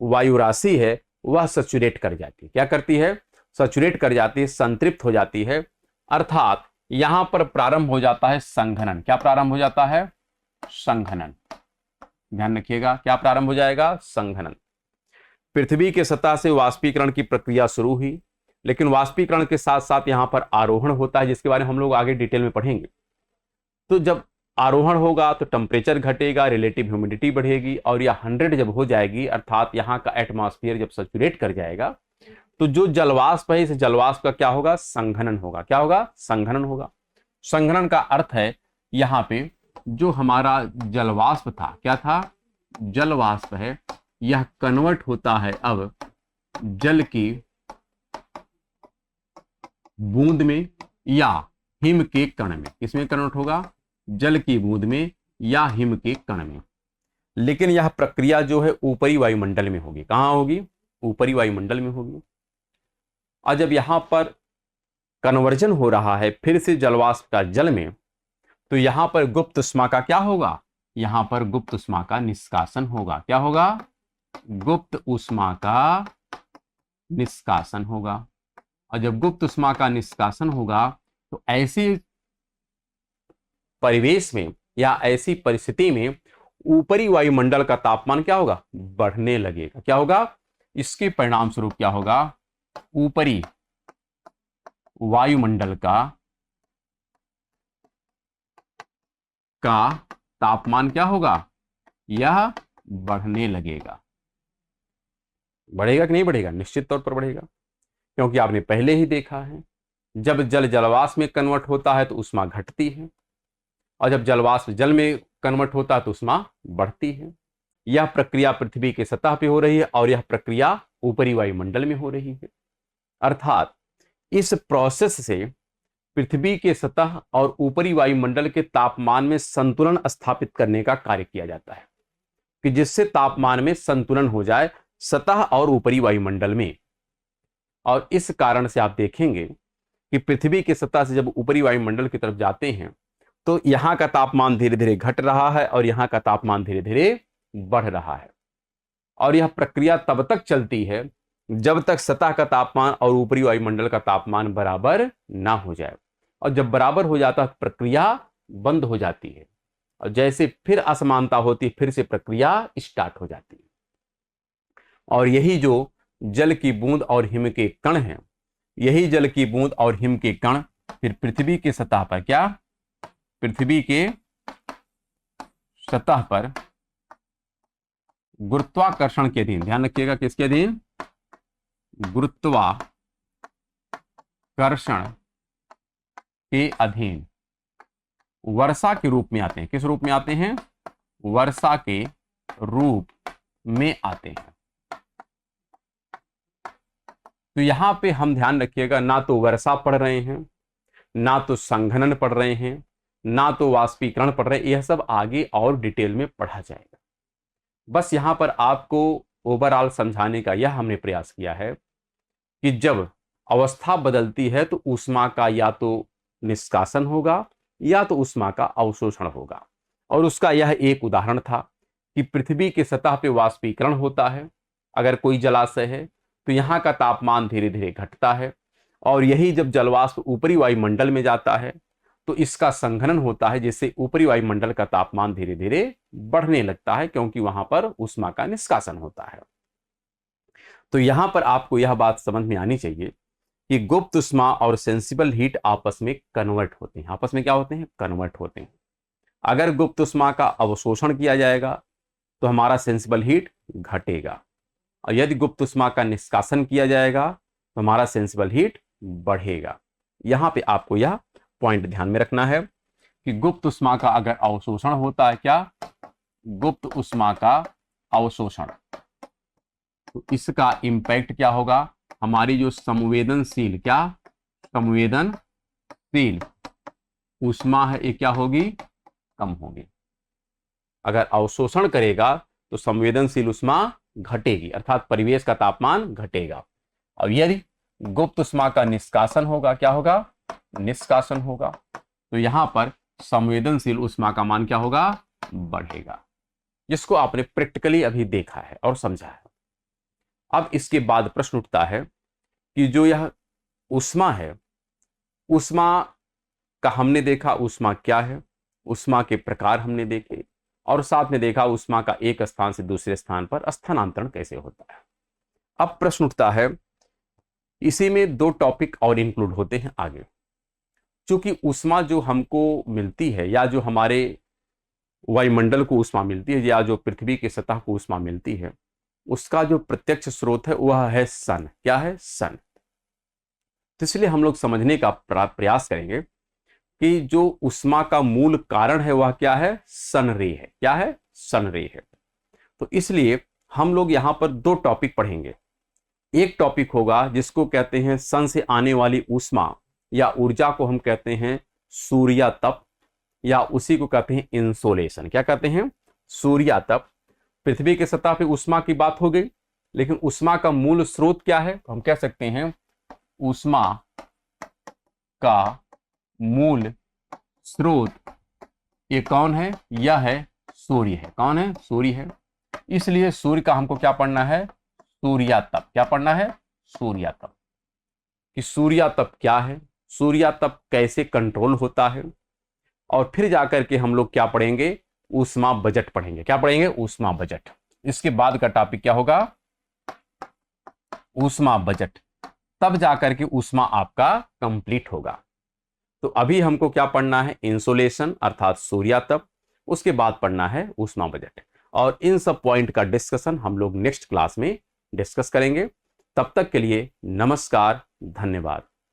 वायु राशि है वह सैचुरेट कर जाती है। क्या करती है? सैचुरेट कर जाती है, संतृप्त हो जाती है। अर्थात यहां पर प्रारंभ हो जाता है संघनन। क्या प्रारंभ हो जाता है? संघनन। ध्यान रखिएगा, क्या प्रारंभ हो जाएगा? संघनन। पृथ्वी के सतह से वाष्पीकरण की प्रक्रिया शुरू हुई, लेकिन वाष्पीकरण के साथ साथ यहां पर आरोहण होता है, जिसके बारे में हम लोग आगे डिटेल में पढ़ेंगे। तो जब आरोहण होगा तो टेम्परेचर घटेगा, रिलेटिव ह्यूमिडिटी बढ़ेगी, और यह 100 जब हो जाएगी, अर्थात यहाँ का एटमॉस्फेयर जब सैचुरेट कर जाएगा, तो जो जलवाष्प है, इस जलवाष्प का क्या होगा? संघनन होगा। क्या होगा? संघनन होगा। संघनन का अर्थ है यहाँ पे जो हमारा जलवाष्प था, क्या था? जलवाष्प है, यह कन्वर्ट होता है अब जल की बूंद में या हिम के कण में। किसमें कन्वर्ट होगा? जल की बूंद में या हिम के कण में। लेकिन यह प्रक्रिया जो है ऊपरी वायुमंडल में होगी। कहां होगी? ऊपरी वायुमंडल में होगी। और जब यहां पर कन्वर्जन हो रहा है फिर से जलवाष्प का जल में, तो यहां पर गुप्त उष्मा का क्या होगा? यहां पर गुप्त उष्मा का निष्कासन होगा। क्या होगा? गुप्त उष्मा का निष्कासन होगा। और जब गुप्त उष्मा का निष्कासन होगा तो ऐसी परिवेश में या ऐसी परिस्थिति में ऊपरी वायुमंडल का तापमान क्या होगा? बढ़ने लगेगा। क्या होगा? इसके परिणाम स्वरूप क्या होगा? ऊपरी वायुमंडल का तापमान क्या होगा? यह बढ़ने लगेगा। बढ़ेगा कि नहीं बढ़ेगा? निश्चित तौर पर बढ़ेगा, क्योंकि आपने पहले ही देखा है जब जल जलवाष्प में कन्वर्ट होता है तो उष्मा घटती है, और जब जलवाष्प जल में कन्वर्ट होता है तो उष्मा बढ़ती है। यह प्रक्रिया पृथ्वी के सतह पे हो रही है और यह प्रक्रिया ऊपरी वायुमंडल में हो रही है। अर्थात इस प्रोसेस से पृथ्वी के सतह और ऊपरी वायुमंडल के तापमान में संतुलन स्थापित करने का कार्य किया जाता है, कि जिससे तापमान में संतुलन हो जाए सतह और ऊपरी वायुमंडल में। और इस कारण से आप देखेंगे कि पृथ्वी के सतह से जब ऊपरी वायुमंडल की तरफ जाते हैं तो यहां का तापमान धीरे धीरे घट रहा है और यहां का तापमान धीरे धीरे बढ़ रहा है। और यह प्रक्रिया तब तक चलती है जब तक सतह का तापमान और ऊपरी वायुमंडल का तापमान बराबर ना हो जाए। और जब बराबर हो जाता है प्रक्रिया बंद हो जाती है, और जैसे फिर असमानता होती है फिर से प्रक्रिया स्टार्ट हो जाती है। और यही जो जल की बूंद और हिम के कण हैं, यही जल की बूंद और हिम के कण फिर पृथ्वी की सतह पर क्या, पृथ्वी के सतह पर गुरुत्वाकर्षण के अधीन, ध्यान रखिएगा किसके अधीन, गुरुत्वाकर्षण के अधीन वर्षा के रूप में आते हैं। किस रूप में आते हैं, वर्षा के रूप में आते हैं। तो यहां पे हम ध्यान रखिएगा, ना तो वर्षा पढ़ रहे हैं, ना तो संघनन पढ़ रहे हैं, ना तो वाष्पीकरण पढ़ रहे हैं। यह सब आगे और डिटेल में पढ़ा जाएगा। बस यहां पर आपको ओवरऑल समझाने का यह हमने प्रयास किया है कि जब अवस्था बदलती है तो ऊष्मा का या तो निष्कासन होगा या तो ऊष्मा का अवशोषण होगा। और उसका यह एक उदाहरण था कि पृथ्वी की सतह पे वाष्पीकरण होता है। अगर कोई जलाशय है तो यहाँ का तापमान धीरे धीरे घटता है, और यही जब जलवाष्प ऊपरी वायुमंडल में जाता है तो इसका संघनन होता है, जिससे ऊपरी वायुमंडल का तापमान धीरे धीरे बढ़ने लगता है, क्योंकि वहां पर ऊष्मा का निष्कासन होता है। तो यहां पर आपको यह बात समझ में आनी चाहिए कि गुप्त ऊष्मा और सेंसिबल हीट आपस में कन्वर्ट होते हैं। आपस में क्या होते हैं, कन्वर्ट होते हैं। अगर गुप्त ऊष्मा का अवशोषण किया जाएगा तो हमारा सेंसिबल हीट घटेगा, और यदि गुप्त ऊष्मा का निष्कासन किया जाएगा तो हमारा सेंसिबल हीट बढ़ेगा। यहां पे आपको यह पॉइंट ध्यान में रखना है कि गुप्त ऊष्मा का अगर अवशोषण होता है, क्या, गुप्त ऊष्मा का अवशोषण, तो इसका इंपैक्ट क्या होगा, हमारी जो संवेदनशील, क्या, संवेदनशील ऊष्मा है ये क्या होगी, कम होगी। अगर अवशोषण करेगा तो संवेदनशील ऊष्मा घटेगी, अर्थात परिवेश का तापमान घटेगा। और यदि गुप्त ऊष्मा का निष्कासन होगा, क्या होगा, निष्कासन होगा, तो यहां पर संवेदनशील ऊष्मा का मान क्या होगा, बढ़ेगा, जिसको आपने प्रैक्टिकली अभी देखा है और समझा है। अब इसके बाद प्रश्न उठता है कि जो यह ऊष्मा है, ऊष्मा का हमने देखा ऊष्मा क्या है, ऊष्मा के प्रकार हमने देखे, और साथ में देखा ऊष्मा का एक स्थान से दूसरे स्थान पर स्थानांतरण कैसे होता है। अब प्रश्न उठता है, इसी में दो टॉपिक और इंक्लूड होते हैं आगे। क्योंकि ऊष्मा जो हमको मिलती है, या जो हमारे वायुमंडल को ऊष्मा मिलती है, या जो पृथ्वी की सतह को ऊष्मा मिलती है, उसका जो प्रत्यक्ष स्रोत है वह है सन। क्या है, सन। तो इसलिए हम लोग समझने का प्रयास करेंगे कि जो ऊष्मा का मूल कारण है वह क्या है, सन रे है। क्या है, सन रे है। तो इसलिए हम लोग यहां पर दो टॉपिक पढ़ेंगे। एक टॉपिक होगा जिसको कहते हैं सन से आने वाली ऊष्मा या ऊर्जा को हम कहते हैं सूर्यातप, या उसी को कहते हैं इंसोलेशन। क्या कहते हैं, सूर्यातप। पृथ्वी की सतह पे ऊष्मा की बात हो गई, लेकिन ऊष्मा का मूल स्रोत क्या है, हम कह सकते हैं ऊष्मा का मूल स्रोत ये कौन है, यह है सूर्य है। कौन है, सूर्य है। इसलिए सूर्य का हमको क्या पढ़ना है, सूर्यातप। क्या पढ़ना है, सूर्यातप। कि सूर्यातप क्या है, सूर्यातप कैसे कंट्रोल होता है, और फिर जाकर के हम लोग क्या पढ़ेंगे, ऊष्मा बजट पढ़ेंगे। क्या पढ़ेंगे, ऊष्मा बजट। इसके बाद का टॉपिक क्या होगा, ऊष्मा बजट। तब जाकर के ऊष्मा आपका कंप्लीट होगा। तो अभी हमको क्या पढ़ना है, इंसोलेशन अर्थात सूर्यातप, उसके बाद पढ़ना है ऊष्मा बजट। और इन सब पॉइंट का डिस्कशन हम लोग नेक्स्ट क्लास में डिस्कस करेंगे। तब तक के लिए नमस्कार, धन्यवाद।